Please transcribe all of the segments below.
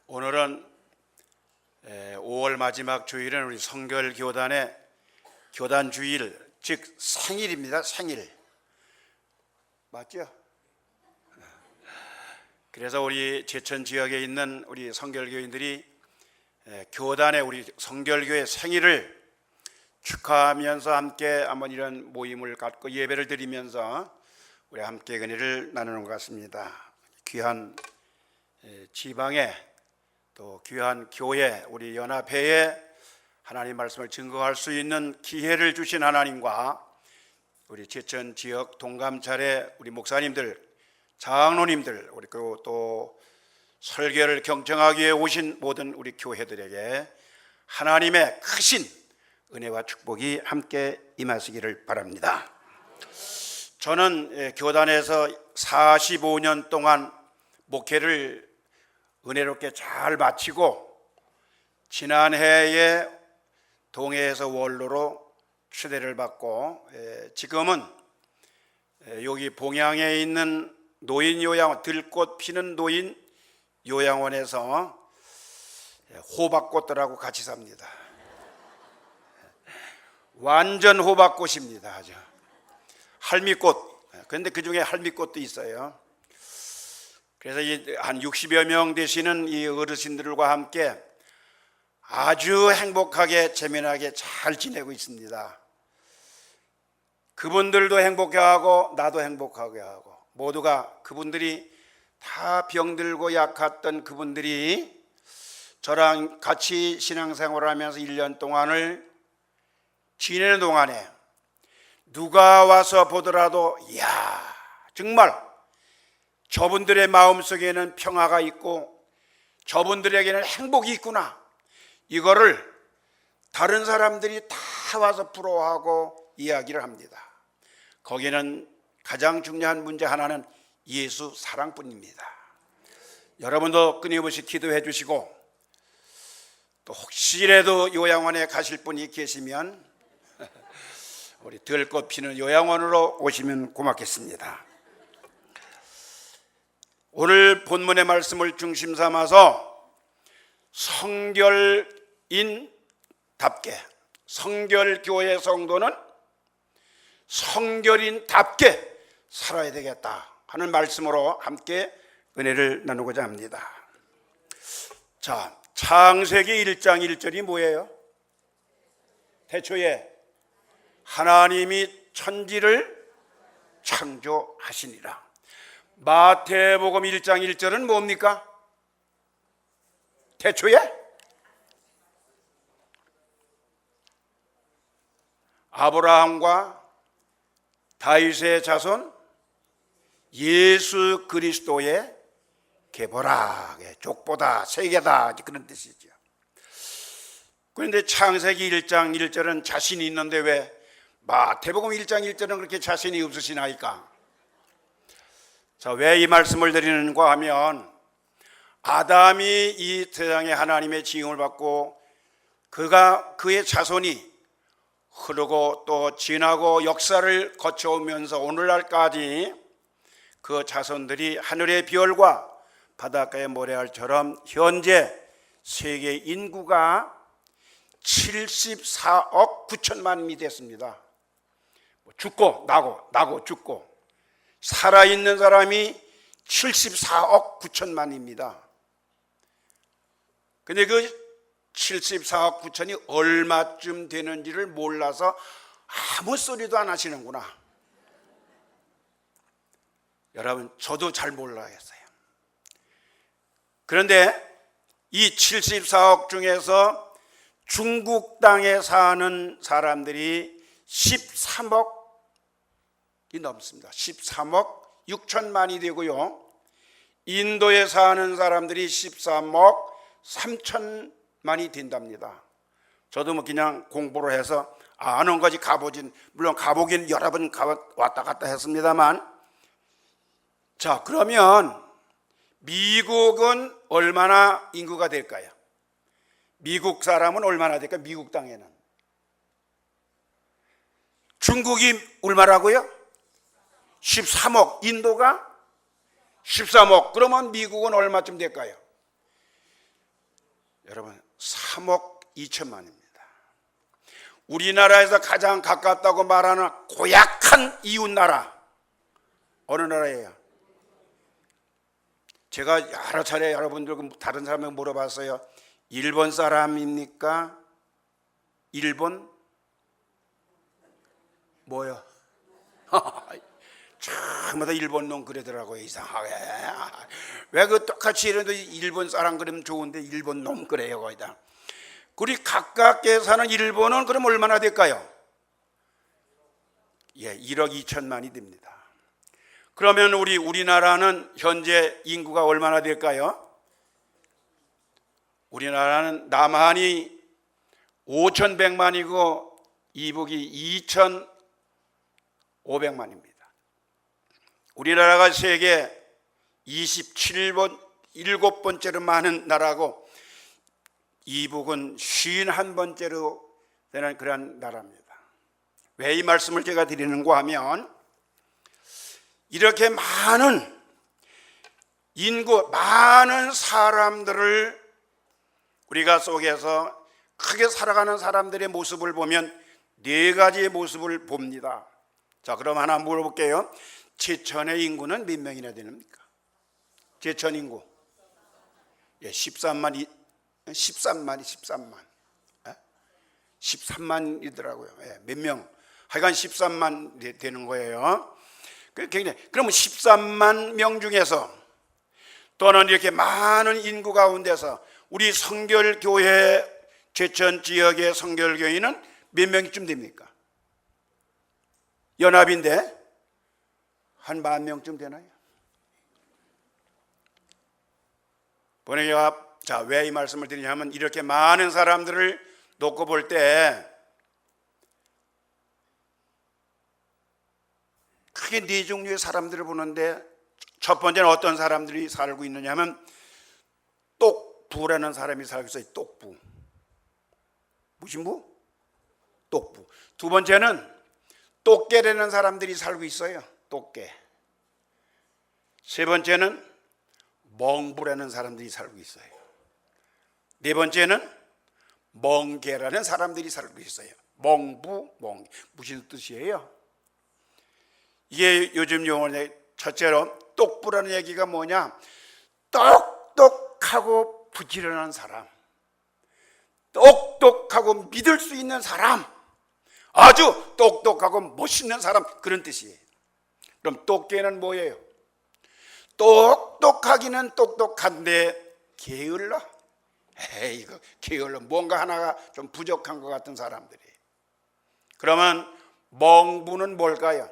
오늘은 5월 마지막 주일은 우리 성결교단의 교단 주일, 즉 생일입니다. 생일 맞죠? 그래서 우리 제천 지역에 있는 우리 성결교인들이 교단의 우리 성결교의 생일을 축하하면서 함께 한번 이런 모임을 갖고 예배를 드리면서 우리 함께 은혜를 나누는 것 같습니다. 귀한 지방에 또 귀한 교회 우리 연합회에 하나님 말씀을 증거할 수 있는 기회를 주신 하나님과 우리 제천 지역 동감찰의 우리 목사님들, 장로님들, 우리 그리고 또 설교를 경청하기 위해 오신 모든 우리 교회들에게 하나님의 크신 은혜와 축복이 함께 임하시기를 바랍니다. 저는 교단에서 45년 동안 목회를 은혜롭게 잘 마치고 지난해에 동해에서 원로로 추대를 받고 지금은 여기 봉양에 있는 노인 요양원, 들꽃 피는 노인 요양원에서 호박꽃들하고 같이 삽니다. 완전 호박꽃입니다. 아주 할미꽃. 그런데 그 중에 할미꽃도 있어요. 그래서 한 60여 명 되시는 이 어르신들과 함께 아주 행복하게 재미나게 잘 지내고 있습니다. 그분들도 행복해하고 나도 행복하게 하고 모두가 그분들이 다 병들고 약했던 그분들이 저랑 같이 신앙생활을 하면서 1년 동안을 지내는 동안에 누가 와서 보더라도 이야 정말 저분들의 마음속에는 평화가 있고 저분들에게는 행복이 있구나, 이거를 다른 사람들이 다 와서 부러워하고 이야기를 합니다. 거기는 가장 중요한 문제 하나는 예수 사랑뿐입니다. 여러분도 끊임없이 기도해 주시고 또 혹시라도 요양원에 가실 분이 계시면 우리 들꽃 피는 요양원으로 오시면 고맙겠습니다. 오늘 본문의 말씀을 중심 삼아서 성결인답게, 성결교회 성도는 성결인답게 살아야 되겠다 하는 말씀으로 함께 은혜를 나누고자 합니다. 자, 창세기 1장 1절이 뭐예요? 태초에 하나님이 천지를 창조하시니라. 마태복음 1장 1절은 뭡니까? 태초에 아브라함과 다윗의 자손 예수 그리스도의 계보라, 족보다, 세계다, 그런 뜻이죠. 그런데 창세기 1장 1절은 자신이 있는데 왜 마태복음 1장 1절은 그렇게 자신이 없으시나이까? 자, 왜 이 말씀을 드리는가 하면 아담이 이 세상에 하나님의 지음을 받고 그의 자손이 흐르고 또 지나고 역사를 거쳐오면서 오늘날까지 그 자손들이 하늘의 별과 바닷가의 모래알처럼 현재 세계 인구가 74억 9천만이 됐습니다. 죽고 나고 죽고 살아있는 사람이 74억 9천만입니다. 근데 그 74억 9천이 얼마쯤 되는지를 몰라서 아무 소리도 안 하시는구나. 여러분, 저도 잘 몰라야겠어요. 그런데 이 74억 중에서 중국 땅에 사는 사람들이 13억이 넘습니다. 13억 6천만이 되고요. 인도에 사는 사람들이 13억 3천만이 된답니다. 저도 그냥 공부를 해서 아는 거지 가보진, 물론 가보긴 여러 번 왔다 갔다 했습니다만, 자, 그러면 미국은 얼마나 인구가 될까요? 미국 사람은 얼마나 될까요? 미국 땅에는 중국이 얼마라고요? 13억, 인도가 13억. 그러면 미국은 얼마쯤 될까요? 여러분 3억 2천만입니다. 우리나라에서 가장 가깝다고 말하는 고약한 이웃나라 어느 나라예요? 제가 여러 차례 여러분들 다른 사람에게 물어봤어요. 일본 사람입니까? 일본 뭐요? 처음마다 일본 놈 그러더라고요. 이상하게. 왜 그 똑같이 이래도 일본 사람 그러면 좋은데 일본 놈 그래요 거기다. 우리 가깝게 사는 일본은 그럼 얼마나 될까요? 예, 1억 2천만이 됩니다. 그러면 우리나라는 현재 인구가 얼마나 될까요? 우리나라는 남한이 5,100만이고 이북이 2,500만입니다. 우리나라가 세계 7번째로 많은 나라고 이북은 51번째로 되는 그런 나라입니다. 왜 이 말씀을 제가 드리는가 하면 이렇게 많은 인구, 많은 사람들을 우리가 속에서 크게 살아가는 사람들의 모습을 보면 네 가지의 모습을 봅니다. 자, 그럼 하나 물어볼게요. 제천의 인구는 몇 명이나 됩니까? 제천 인구 13만 13만이더라고요. 몇 명? 하여간 13만 되는 거예요. 굉장히, 그러면 13만 명 중에서 또는 이렇게 많은 인구 가운데서 우리 성결교회 제천 지역의 성결교회는 몇 명쯤 됩니까? 연합인데 한 10,000명쯤 되나요? 번역가 자, 왜 이 말씀을 드리냐면 이렇게 많은 사람들을 놓고 볼 때 크게 네 종류의 사람들을 보는데 첫 번째는 어떤 사람들이 살고 있느냐 하면 똑부라는 사람이 살고 있어요. 똑부. 무슨 부? 똑부. 두 번째는 똑개라는 사람들이 살고 있어요. 똑개. 세 번째는 멍부라는 사람들이 살고 있어요. 네 번째는 멍개라는 사람들이 살고 있어요. 멍부, 멍. 무슨 뜻이에요? 이게 요즘 용어인데 첫째로 똑부라는 얘기가 뭐냐? 똑똑하고 부지런한 사람, 똑똑하고 믿을 수 있는 사람, 아주 똑똑하고 멋있는 사람, 그런 뜻이에요. 그럼 똑개는 뭐예요? 똑똑하기는 똑똑한데 게을러? 이거 게을러, 뭔가 하나가 좀 부족한 것 같은 사람들이. 그러면 멍부는 뭘까요?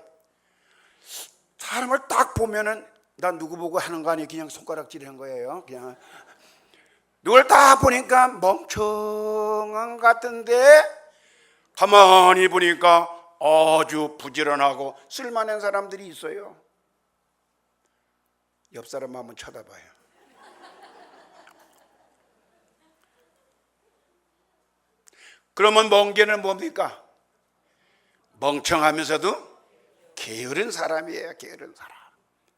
사람을 딱 보면은 나 누구 보고 하는 거 아니에요? 그냥 손가락질하는 거예요. 그냥 누굴 딱 보니까 멍청한 것 같은데 가만히 보니까 아주 부지런하고 쓸만한 사람들이 있어요. 옆 사람 한번 쳐다봐요. 그러면 멍개는 뭡니까? 멍청하면서도 게으른 사람이에요. 게으른 사람.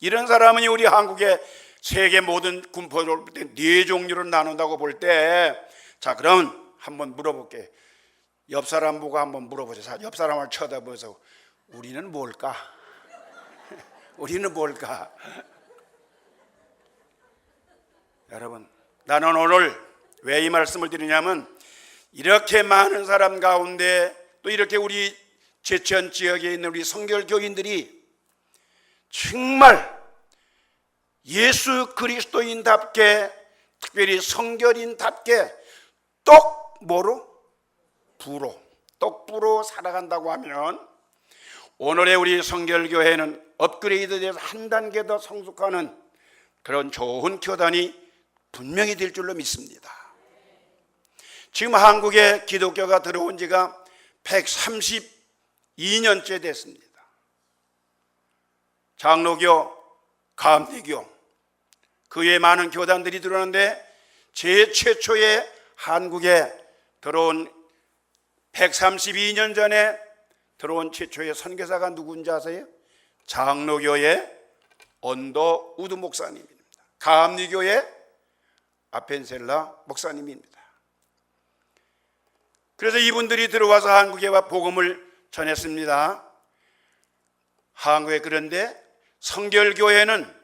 이런 사람은 우리 한국의 세계 모든 군포를 볼 때 네 종류로 나눈다고 볼 때, 자, 그럼 한번 물어볼게. 옆 사람 보고 한번 물어보세요. 옆 사람을 쳐다보면서 우리는 뭘까? 우리는 뭘까? 여러분, 나는 오늘 왜 이 말씀을 드리냐면 이렇게 많은 사람 가운데 또 이렇게 우리 제천 지역에 있는 우리 성결교인들이 정말 예수 그리스도인답게, 특별히 성결인답게 똑부로 살아간다고 하면 오늘의 우리 성결교회는 업그레이드돼서 한 단계 더 성숙하는 그런 좋은 교단이 분명히 될 줄로 믿습니다. 지금 한국에 기독교가 들어온 지가 132년째 됐습니다. 장로교, 감리교, 그 외에 많은 교단들이 들어오는데 제일 최초의 한국에 들어온 132년 전에 들어온 최초의 선교사가 누군지 아세요? 장로교의 언더 우드 목사님입니다. 감리교의 아펜셀라 목사님입니다. 그래서 이분들이 들어와서 한국에 와 복음을 전했습니다. 한국에. 그런데 성결교회는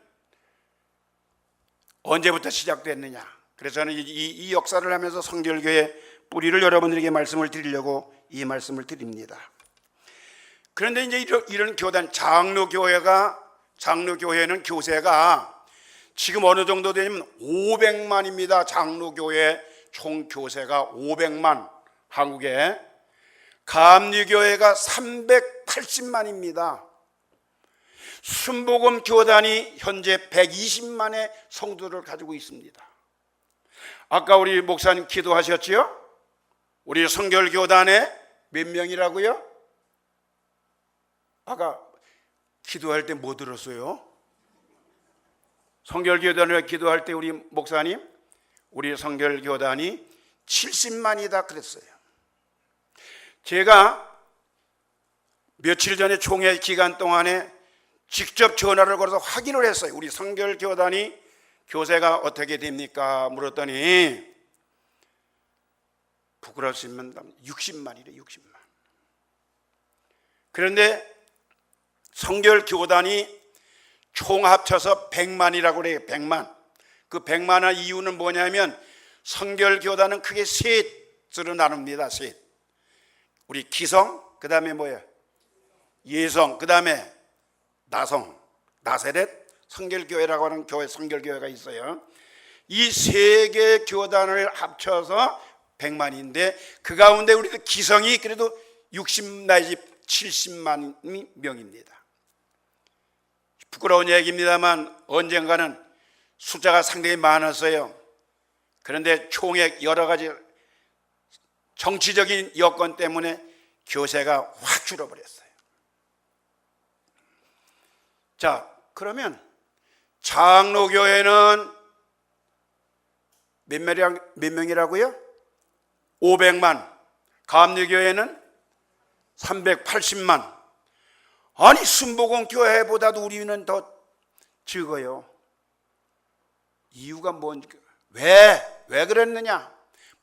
언제부터 시작됐느냐? 그래서 저는 이 역사를 하면서 성결교회 뿌리를 여러분들에게 말씀을 드리려고 이 말씀을 드립니다. 그런데 이제 이런 교단, 장로교회는 교세가 지금 어느 정도 되냐면 500만입니다. 장로교회 총 교세가 500만. 한국에. 감리교회가 380만입니다. 순복음 교단이 현재 120만의 성도를 가지고 있습니다. 아까 우리 목사님 기도하셨지요? 우리 성결교단에 몇 명이라고요? 아까 기도할 때 뭐 들었어요? 성결교단에 기도할 때 우리 목사님, 우리 성결교단이 70만이다 그랬어요. 제가 며칠 전에 총회 기간 동안에 직접 전화를 걸어서 확인을 했어요. 우리 성결교단이 교세가 어떻게 됩니까? 물었더니 부끄럽지만 60만이래. 60만. 그런데 성결교단이 총 합쳐서 100만이라고 그래요. 100만. 그 100만의 이유는 뭐냐면 성결교단은 크게 셋으로 나눕니다. 셋. 우리 기성, 그 다음에 뭐예요? 예성, 그 다음에 나성, 나세렛, 성결교회라고 하는 교회, 성결교회가 있어요. 이 세 개 교단을 합쳐서 100만인데 그 가운데 우리 기성이 그래도 60 내지 70만 명입니다. 부끄러운 얘기입니다만 언젠가는 숫자가 상당히 많았어요. 그런데 총액 여러 가지 정치적인 여건 때문에 교세가 확 줄어버렸어요. 자, 그러면 장로교회는 몇 명이라고요? 500만. 감리교회는 380만. 아니 순복음 교회보다도 우리는 더 적어요. 이유가 뭔지, 왜 그랬느냐?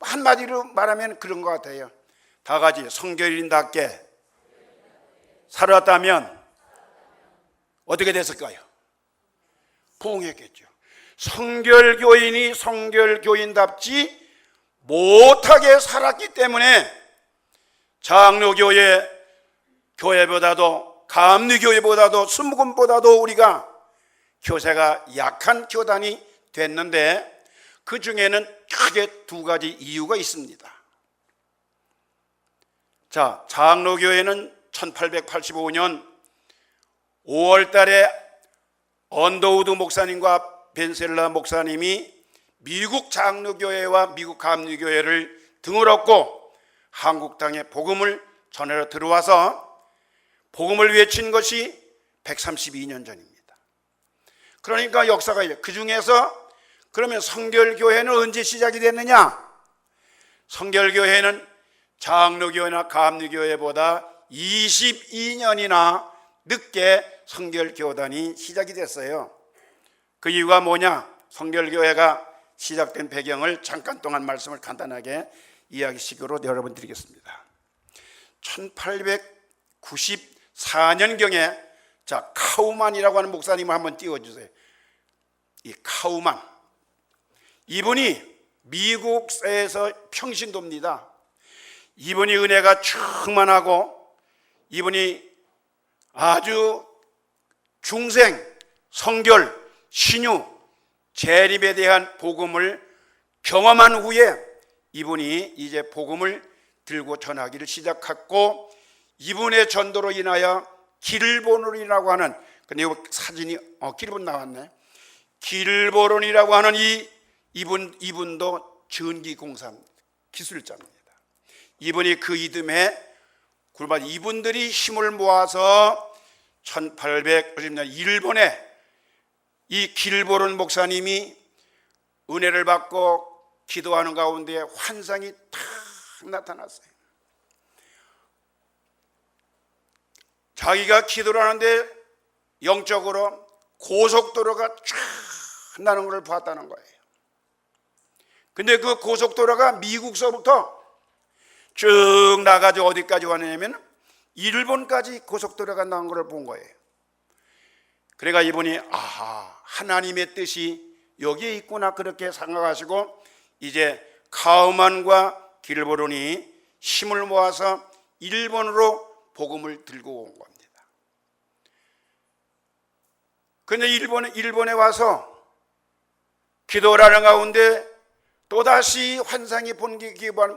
한마디로 말하면 그런 것 같아요. 다 같이 성결인답게 살았다면 어떻게 됐을까요? 부흥했겠죠. 성결교인이 성결교인답지 못하게 살았기 때문에 장로교회, 교회보다도 감리교회보다도 순복음보다도 우리가 교세가 약한 교단이 됐는데 그 중에는 크게 두 가지 이유가 있습니다. 자, 장로교회는 1885년 5월 달에 언더우드 목사님과 벤셀라 목사님이 미국 장로교회와 미국 감리교회를 등을 얻고 한국 땅에 복음을 전하러 들어와서 복음을 외친 것이 132년 전입니다. 그러니까 역사가 그 중에서 그러면 성결교회는 언제 시작이 됐느냐? 성결교회는 장로교회나 감리교회보다 22년이나 늦게 성결교단이 시작이 됐어요. 그 이유가 뭐냐? 성결교회가 시작된 배경을 잠깐 동안 말씀을 간단하게 이야기식으로 여러분 드리겠습니다. 1894년경에 자, 카우만이라고 하는 목사님을 한번 띄워주세요. 이 카우만, 이분이 미국에서 평신도입니다. 이분이 은혜가 충만하고 이분이 아주 중생, 성결, 신유, 재림에 대한 복음을 경험한 후에 이분이 이제 복음을 들고 전하기를 시작했고, 이분의 전도로 인하여 길보론이라고 하는, 근데 이 사진이 길본 나왔네. 길보론이라고 하는 이분도 전기공사 기술자입니다. 이분이 그 이듬해 이분들이 힘을 모아서 1850년 일본에 이 길보론 목사님이 은혜를 받고 기도하는 가운데 환상이 탁 나타났어요. 자기가 기도를 하는데 영적으로 고속도로가 쫙 나는 것을 봤다는 거예요. 근데 그 고속도로가 미국서부터 쭉 나가지고 어디까지 왔냐면 일본까지 고속도로가 나온 걸 본 거예요. 그래가 이분이 아하, 하나님의 뜻이 여기에 있구나 그렇게 생각하시고 이제 카우만과 길보론이 힘을 모아서 일본으로 복음을 들고 온 겁니다. 근데 일본에 와서 기도를 하는 가운데 또다시 환상이 본 게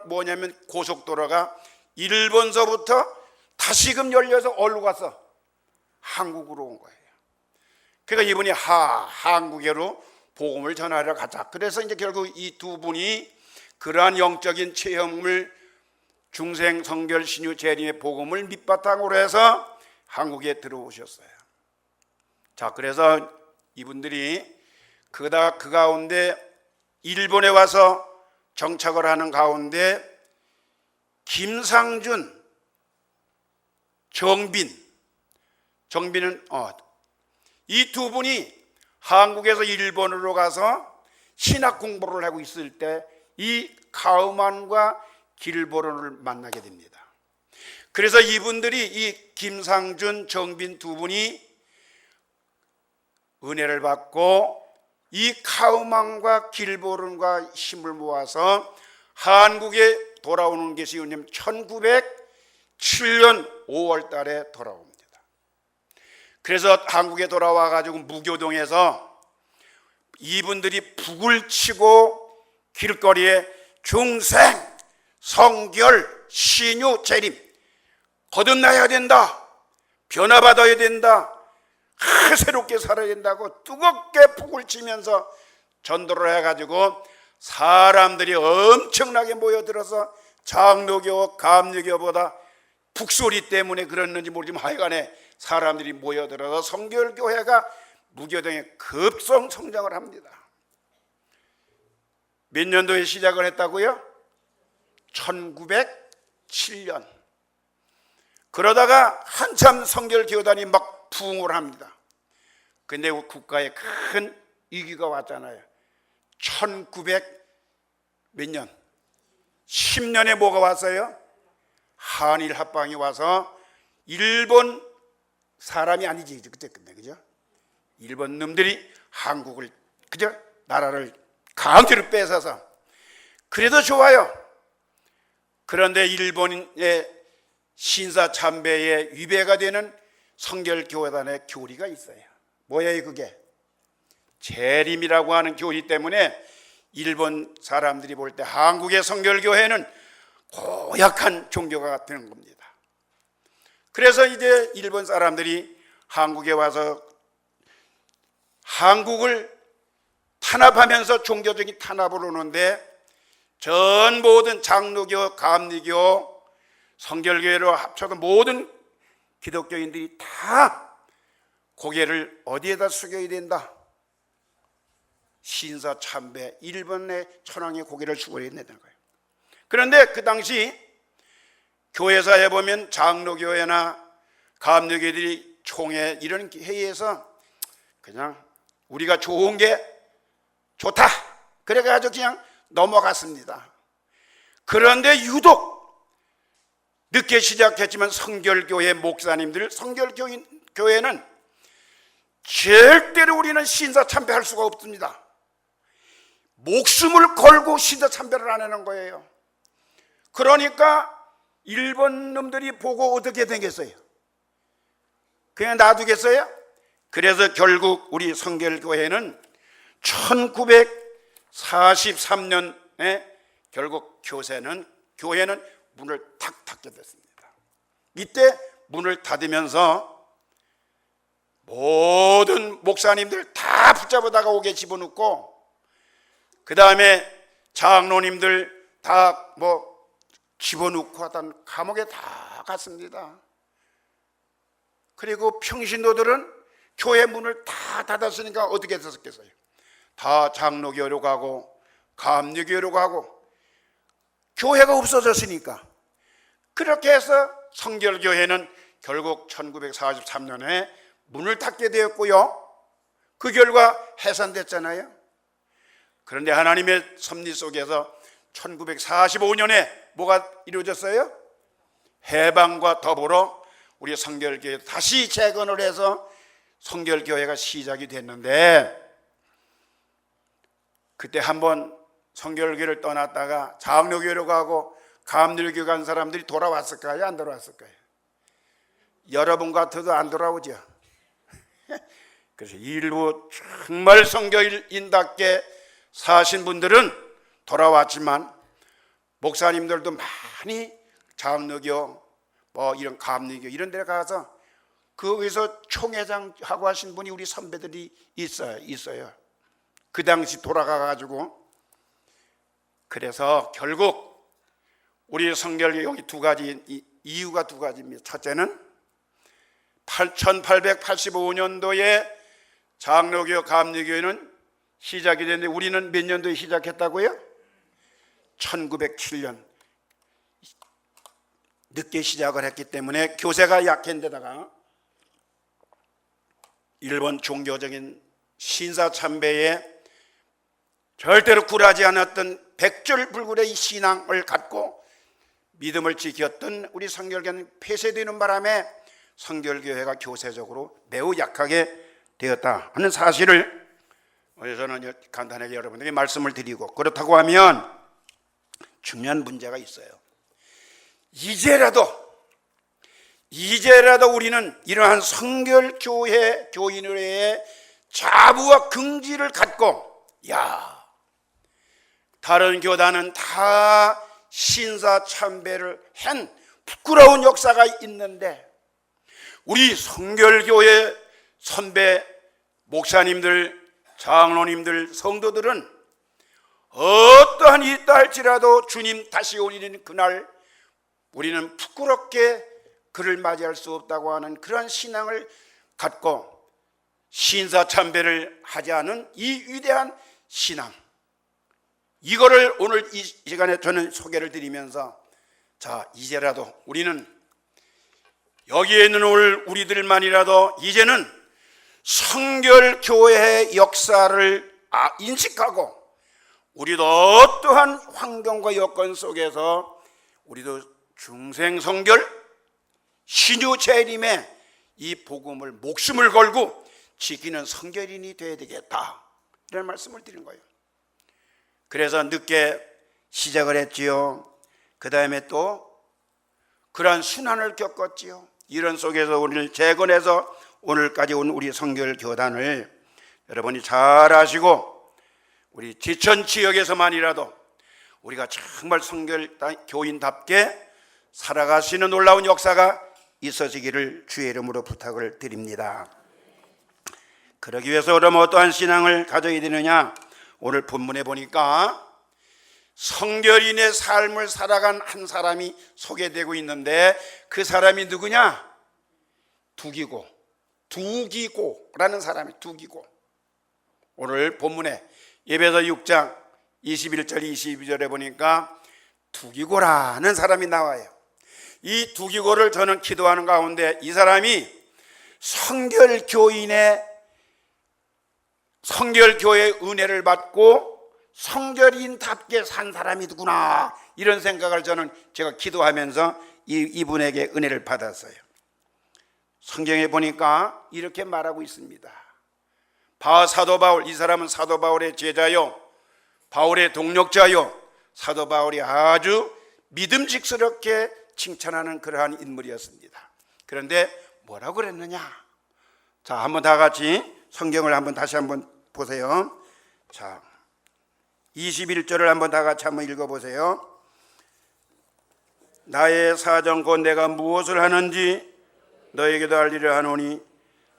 뭐냐면 고속도로가 일본서부터 다시금 열려서 어디로 가서 한국으로 온 거예요. 그러니까 이분이 한국으로 복음을 전하러 가자. 그래서 이제 결국 이 두 분이 그러한 영적인 체험을 중생 성결 신유 재림의 복음을 밑바탕으로 해서 한국에 들어오셨어요. 자, 그래서 이분들이 그 가운데 일본에 와서 정착을 하는 가운데 김상준, 정빈은 이 두 분이 한국에서 일본으로 가서 신학 공부를 하고 있을 때 이 카우만과 길보론을 만나게 됩니다. 그래서 이분들이 이 김상준, 정빈 두 분이 은혜를 받고 이 카우만과 길보론과 힘을 모아서 한국에 돌아오는 것이 1907년 5월 달에 돌아옵니다. 그래서 한국에 돌아와 가지고 무교동에서 이분들이 북을 치고 길거리에 중생, 성결, 신유, 재림 거듭나야 된다, 변화받아야 된다, 새롭게 살아야 된다고 뜨겁게 북을 치면서 전도를 해가지고 사람들이 엄청나게 모여들어서 장로교, 감리교보다 북소리 때문에 그랬는지 모르지만 하여간에 사람들이 모여들어서 성결교회가 무교동에 급성 성장을 합니다. 몇 년도에 시작을 했다고요? 1907년. 그러다가 한참 성결교단이 막 부흥을 합니다. 근데 국가에 큰 위기가 왔잖아요. 1900 몇 년? 10년에 뭐가 왔어요? 한일 합방이 와서 일본 사람이 아니지 그때 끝내, 그죠? 일본 놈들이 한국을 그죠? 나라를 강제로 뺏어서 그래도 좋아요. 그런데 일본의 신사참배에 위배가 되는 성결교단의 교리가 있어요. 뭐예요 그게? 재림이라고 하는 교리 때문에 일본 사람들이 볼 때 한국의 성결교회는 고약한 종교가 되는 겁니다. 그래서 이제 일본 사람들이 한국에 와서 한국을 탄압하면서 종교적인 탄압을 오는데 전 모든 장로교, 감리교, 성결교회로 합쳐서 모든 기독교인들이 다 고개를 어디에다 숙여야 된다? 신사참배, 일본의 천황의 고개를 숙여야 된다는 거예요. 그런데 그 당시 교회사에 보면 장로교회나 감리교회들이 총회 이런 회의에서 그냥 우리가 좋은 게 좋다 그래가지고 그냥 넘어갔습니다. 그런데 유독 늦게 시작했지만 성결교회 목사님들, 성결교회는 절대로 우리는 신사참배할 수가 없습니다. 목숨을 걸고 신사참배를 안 하는 거예요. 그러니까 일본 놈들이 보고 어떻게 되겠어요? 그냥 놔두겠어요? 그래서 결국 우리 성결교회는 1943년에 결국 교회는 문을 탁 닫게 됐습니다. 이때 문을 닫으면서 모든 목사님들 다 붙잡아다가 옥에 집어넣고 그 다음에 장로님들 다 집어넣고 하던 감옥에 다 갔습니다. 그리고 평신도들은 교회 문을 다 닫았으니까 어떻게 됐었겠어요? 다 장로교회로 가고 감리교회로 가고 교회가 없어졌으니까. 그렇게 해서 성결교회는 결국 1943년에 문을 닫게 되었고요. 그 결과 해산됐잖아요. 그런데 하나님의 섭리 속에서 1945년에 뭐가 이루어졌어요? 해방과 더불어 우리 성결교회 다시 재건을 해서 성결교회가 시작이 됐는데, 그때 한번 성결교회를 떠났다가 장로교회로 가고 감리교회 간 사람들이 돌아왔을까요? 안 돌아왔을까요? 여러분 같아도 안 돌아오죠. 그래서 일부 정말 성결인답게 사신 분들은 돌아왔지만, 목사님들도 많이 장로교 뭐 이런 감리교 이런 데 가서 거기서 총회장하고 하신 분이 우리 선배들이 있어요. 그 당시 돌아가 가지고. 그래서 결국 우리 성결교 여기 두 가지 이유가 두 가지입니다. 첫째는 1885년도에 장로교 감리교회는 시작이 됐는데, 우리는 몇 년도에 시작했다고요? 1907년 늦게 시작을 했기 때문에 교세가 약했는데다가 일본 종교적인 신사참배에 절대로 굴하지 않았던 백절불굴의 이 신앙을 갖고 믿음을 지켰던 우리 성결교회는 폐쇄되는 바람에 성결교회가 교세적으로 매우 약하게 되었다 하는 사실을 저는 간단하게 여러분에게 말씀을 드리고, 그렇다고 하면 중요한 문제가 있어요. 이제라도 우리는 이러한 성결교회 교인의 자부와 긍지를 갖고, 다른 교단은 다 신사참배를 한 부끄러운 역사가 있는데, 우리 성결교회 선배 목사님들, 장로님들, 성도들은 어떠한 일이 있다 할지라도 주님 다시 오리는 그날 우리는 부끄럽게 그를 맞이할 수 없다고 하는 그러한 신앙을 갖고 신사참배를 하지 않은 이 위대한 신앙, 이거를 오늘 이 시간에 저는 소개를 드리면서, 이제라도 우리는 여기에 있는 우리들만이라도 이제는 성결교회의 역사를 인식하고, 우리도 어떠한 환경과 여건 속에서 우리도 중생성결, 신유재림의 이 복음을 목숨을 걸고 지키는 성결인이 되어야 되겠다, 이런 말씀을 드린 거예요. 그래서 늦게 시작을 했지요. 그 다음에 또 그러한 순환을 겪었지요. 이런 속에서 우리를 재건해서 오늘까지 온 우리 성결교단을 여러분이 잘 아시고, 우리 지천 지역에서만이라도 우리가 정말 성결교인답게 살아가시는 놀라운 역사가 있어지기를 주의 이름으로 부탁을 드립니다. 그러기 위해서 그럼 어떠한 신앙을 가져야 되느냐? 오늘 본문에 보니까 성결인의 삶을 살아간 한 사람이 소개되고 있는데, 그 사람이 누구냐? 두기고라는 사람이 두기고. 오늘 본문에 에베소 6장 21절 22절에 보니까 두기고라는 사람이 나와요. 이 두기고를 저는 기도하는 가운데, 이 사람이 성결교회의 은혜를 받고 성결인답게 산 사람이구나, 이런 생각을 제가 기도하면서 이분에게 은혜를 받았어요. 성경에 보니까 이렇게 말하고 있습니다. 사도 바울, 이 사람은 사도 바울의 제자요, 바울의 동력자요, 사도 바울이 아주 믿음직스럽게 칭찬하는 그러한 인물이었습니다. 그런데 뭐라고 그랬느냐? 한번 다 같이 성경을 다시 한번 보세요. 21절을 한번 다 같이 한번 읽어보세요. 나의 사정 곧 내가 무엇을 하는지 너에게도 알리려 하노니,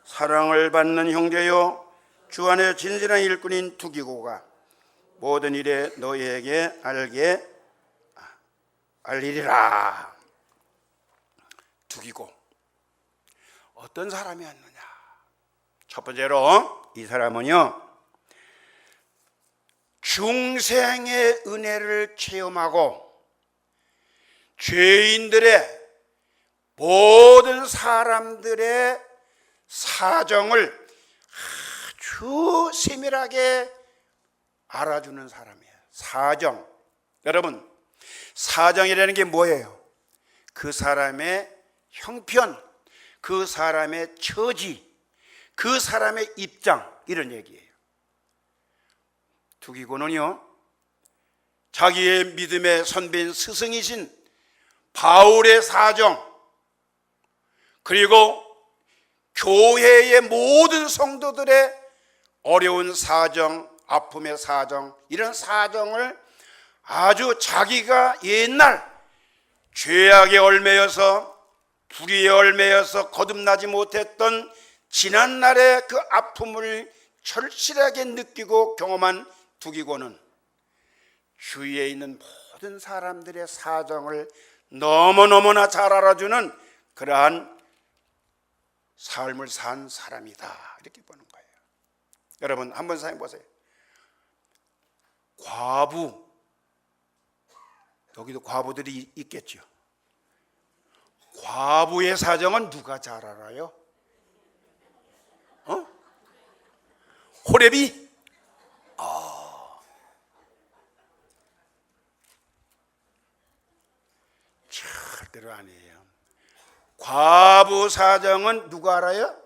사랑을 받는 형제요 주 안에 진실한 일꾼인 두기고가 모든 일에 너희에게 알리리라. 두기고 어떤 사람이었느냐? 첫 번째로 이 사람은요, 중생의 은혜를 체험하고 죄인들의 모든 사람들의 사정을 아주 세밀하게 알아주는 사람이에요. 사정, 여러분, 사정이라는 게 뭐예요? 그 사람의 형편, 그 사람의 처지, 그 사람의 입장, 이런 얘기예요. 두기고는요, 자기의 믿음의 선배인 스승이신 바울의 사정, 그리고 교회의 모든 성도들의 어려운 사정, 아픔의 사정, 이런 사정을 아주 자기가 옛날 죄악에 얽매여서 불의에 얽매여서 거듭나지 못했던 지난날의 그 아픔을 절실하게 느끼고 경험한 두기고는 주위에 있는 모든 사람들의 사정을 너무너무나 잘 알아주는 그러한 삶을 산 사람이다, 이렇게 보는 거예요. 여러분, 한번 생각해 보세요. 과부, 여기도 과부들이 있겠죠. 과부의 사정은 누가 잘 알아요? 호렙이? 절대로 아니에요. 과부 사정은 누가 알아요?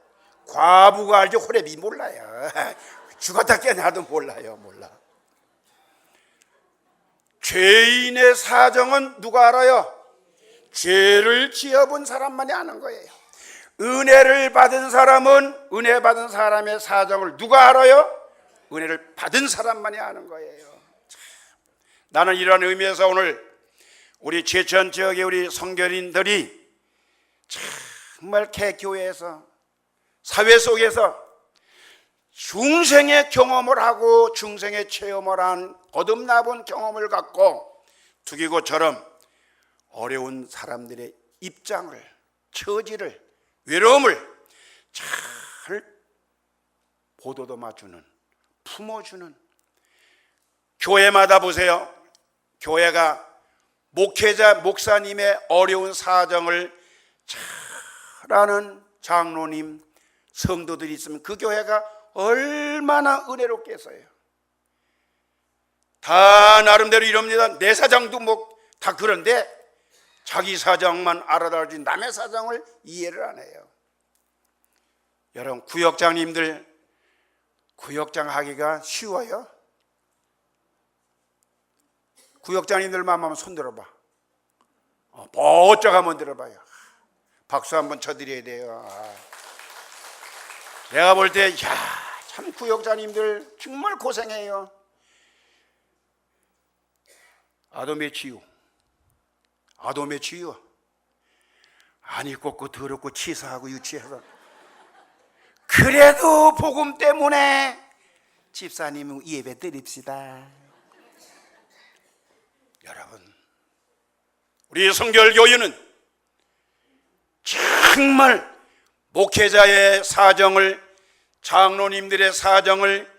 과부가 알죠. 호렙이 몰라요. 죽었다 깨어나도 몰라요. 몰라. 죄인의 사정은 누가 알아요? 죄를 지어본 사람만이 아는 거예요. 은혜를 받은 사람은 은혜 받은 사람의 사정을 누가 알아요? 은혜를 받은 사람만이 아는 거예요. 참. 나는 이런 의미에서 오늘 우리 제천 지역의 우리 성결인들이 정말 개교회에서 사회 속에서 중생의 경험을 하고 중생의 체험을 한 거듭나본 경험을 갖고 두기고처럼 어려운 사람들의 입장을, 처지를, 외로움을 잘 보도도마주는, 품어주는, 교회마다 보세요. 교회가 목회자, 목사님의 어려운 사정을 잘 아는 장로님, 성도들이 있으면 그 교회가 얼마나 은혜롭겠어요. 다 나름대로 이럽니다. 내 사정도 뭐 다 그런데 자기 사정만 알아달지 남의 사정을 이해를 안 해요. 여러분, 구역장님들 구역장 하기가 쉬워요? 구역장님들만 하면 손 들어봐. 번쩍 한번 들어봐요. 박수 한번 쳐드려야 돼요. 내가 볼 때 참 구역장님들 정말 고생해요. 아돔의 치유 안 입고 더럽고 치사하고 유치해서 그래도 복음 때문에 집사님 예배 드립시다. 여러분, 우리 성결교회는 정말 목회자의 사정을, 장로님들의 사정을,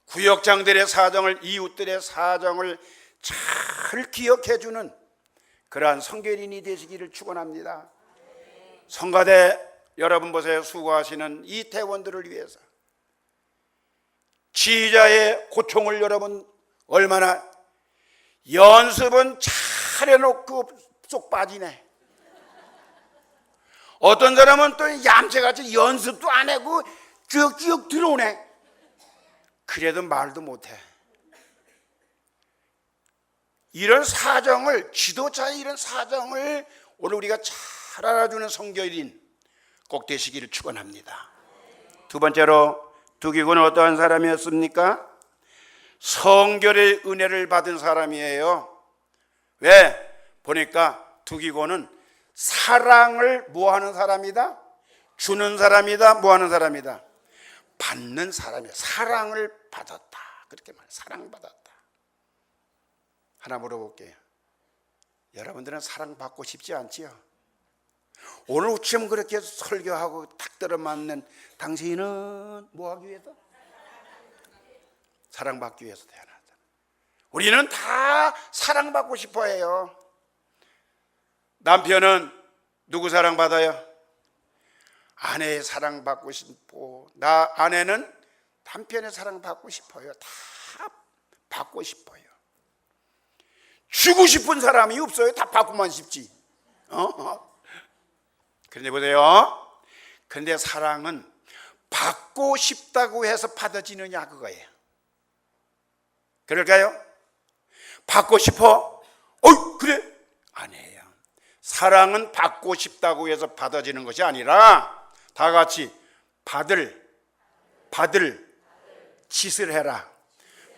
구역장들의 사정을, 이웃들의 사정을 잘 기억해주는 그러한 성결인이 되시기를 축원합니다. 성가대 여러분 보세요. 수고하시는 이 대원들을 위해서 지휘자의 고통을 여러분 얼마나 연습은 잘 해놓고 쏙 빠지네. 어떤 사람은 또 얌체같이 연습도 안 하고 쭉 들어오네. 그래도 말도 못해. 이런 사정을, 지도자의 이런 사정을 오늘 우리가 잘 알아주는 성결인 꼭 되시기를 축원합니다. 두 번째로 두기고는 어떠한 사람이었습니까? 성결의 은혜를 받은 사람이에요. 왜? 보니까 두기고는 사랑을 뭐하는 사람이다? 주는 사람이다? 뭐하는 사람이다? 받는 사람이야. 사랑을 받았다. 그렇게 말해요. 사랑받았다. 하나 물어볼게요. 여러분들은 사랑받고 싶지 않지요? 오늘 우참 그렇게 설교하고 탁 들어맞는 당신은 뭐하기 위해서? 사랑받기 위해서 태어났다. 우리는 다 사랑받고 싶어 해요. 남편은 누구 사랑받아요? 아내의 사랑받고 싶고, 아내는 남편의 사랑받고 싶어요. 다 받고 싶어요. 주고 싶은 사람이 없어요. 다 받고만 싶지. 그런데 보세요. 그런데 사랑은 받고 싶다고 해서 받아지느냐 그거예요. 그럴까요? 받고 싶어? 그래? 아니에요. 사랑은 받고 싶다고 해서 받아지는 것이 아니라 다 같이 받을 짓을 해라.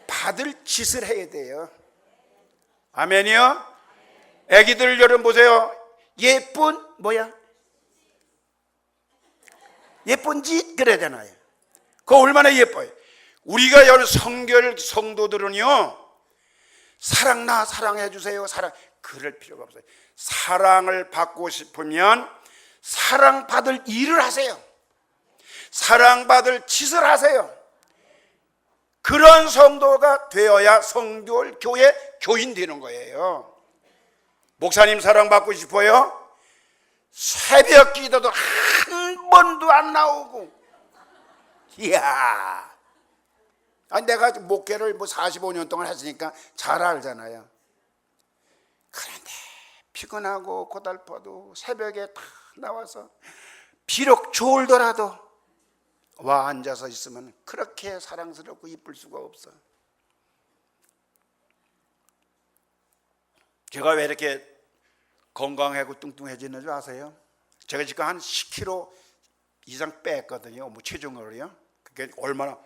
받을 짓을 해야 돼요. 아멘이요? 애기들 여러분 보세요. 예쁜 예쁜 짓 그래야 되나요? 그거 얼마나 예뻐요. 우리가 여러 성결 성도들은요, 사랑해 주세요. 그럴 필요가 없어요. 사랑을 받고 싶으면 사랑받을 일을 하세요. 사랑받을 짓을 하세요. 그런 성도가 되어야 성결 교회 교인 되는 거예요. 목사님 사랑받고 싶어요? 새벽 기도도 한 번도 안 나오고, 이야, 내가 목회를 45년 동안 했으니까 잘 알잖아요. 그런데 피곤하고 고달퍼도 새벽에 다 나와서 비록 졸더라도 와 앉아서 있으면 그렇게 사랑스럽고 이쁠 수가 없어. 제가 왜 이렇게 건강하고 뚱뚱해지는 줄 아세요? 제가 지금 한 10kg 이상 뺐거든요. 체중을요. 그게 얼마나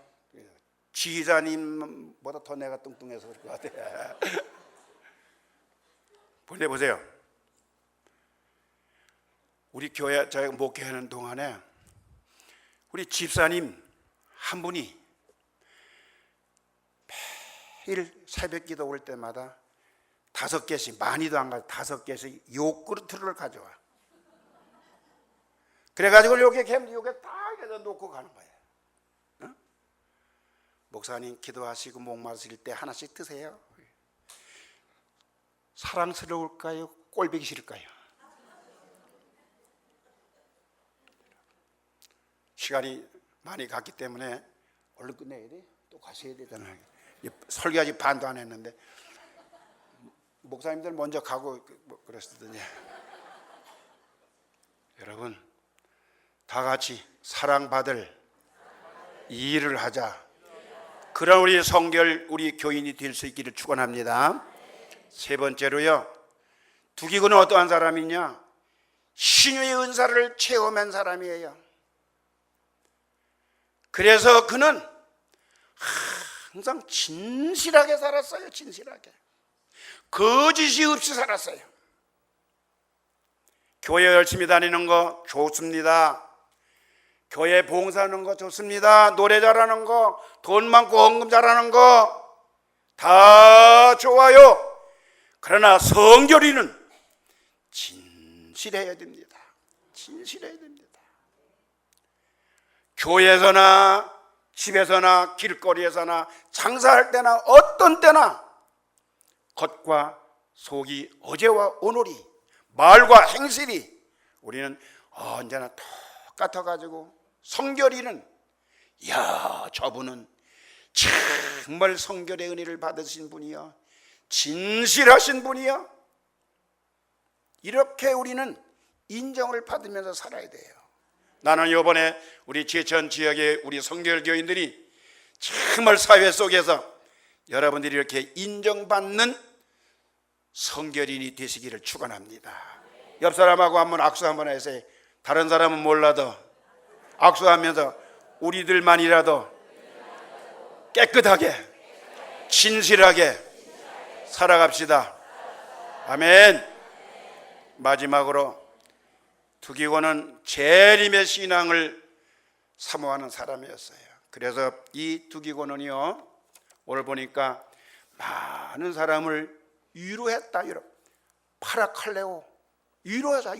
지휘자님보다 더 내가 뚱뚱해서 그럴 것 같아요. 보세요. 우리 교회 저희가 목회하는 동안에 우리 집사님 한 분이 매일 새벽 기도 올 때마다 5개씩, 많이도 안 가져 5개씩 요구르트를 가져와. 그래가지고 요게 딱 해서 놓고 가는 거예요. 목사님 기도하시고 목마르실 때 하나씩 드세요. 사랑스러울까요? 꼴보기 싫을까요? 시간이 많이 갔기 때문에 얼른 끝내야 돼. 또 가셔야 되잖아요. 설교 아직 반도 안 했는데 목사님들 먼저 가고 그랬었더니, 여러분 다 같이 사랑받을 이 일을 하자. 그런 우리 성결 우리 교인이 될 수 있기를 축원합니다. 세 번째로요, 두기고는 어떠한 사람이냐? 신유의 은사를 체험한 사람이에요. 그래서 그는 항상 진실하게 살았어요. 진실하게, 거짓이 없이 살았어요. 교회 열심히 다니는 거 좋습니다. 교회 봉사하는 거 좋습니다. 노래 잘하는 거, 돈 많고 헌금 잘하는 거 다 좋아요. 그러나 성결이는 진실해야 됩니다. 진실해야 됩니다. 교회에서나 집에서나 길거리에서나 장사할 때나 어떤 때나 겉과 속이 어제와 오늘이, 말과 행실이 우리는 언제나 똑같아가지고 성결이는, 이야 저분은 정말 성결의 은혜를 받으신 분이야, 진실하신 분이야, 이렇게 우리는 인정을 받으면서 살아야 돼요. 나는 이번에 우리 제천 지역의 우리 성결교인들이 정말 사회 속에서 여러분들이 이렇게 인정받는 성결인이 되시기를 축원합니다. 옆 사람하고 한번 악수 한번 해서, 다른 사람은 몰라도 악수하면서 우리들만이라도 깨끗하게 진실하게 살아갑시다. 아멘. 마지막으로 두기고는 재림의 신앙을 사모하는 사람이었어요. 그래서 이 두기고는요, 오늘 보니까 많은 사람을 위로했다. 파라칼레오, 위로하자.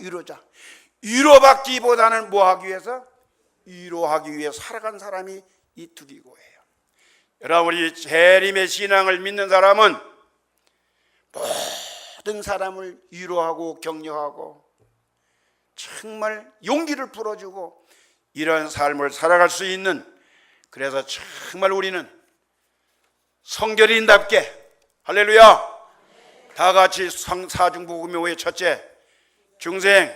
위로받기보다는 뭐 하기 위해서? 위로하기 위해 살아간 사람이 이 두기고예요. 여러분, 우리 재림의 신앙을 믿는 사람은 모든 사람을 위로하고 격려하고 정말 용기를 풀어주고 이런 삶을 살아갈 수 있는, 그래서 정말 우리는 성결인답게, 할렐루야, 다 같이 사중복음의 왜 첫째, 중생,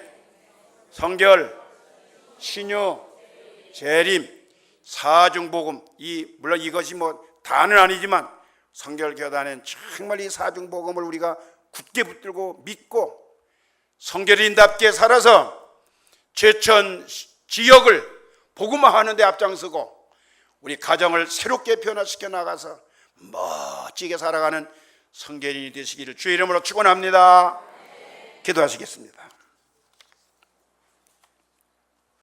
성결, 신유, 재림, 사중복음. 물론 이것이 다는 아니지만 성결교단은 정말 이 사중복음을 우리가 굳게 붙들고 믿고 성결인답게 살아서 제천 지역을 복음화하는 데 앞장서고 우리 가정을 새롭게 변화시켜 나가서 멋지게 살아가는 성결인이 되시기를 주의 이름으로 축원합니다. 기도하시겠습니다.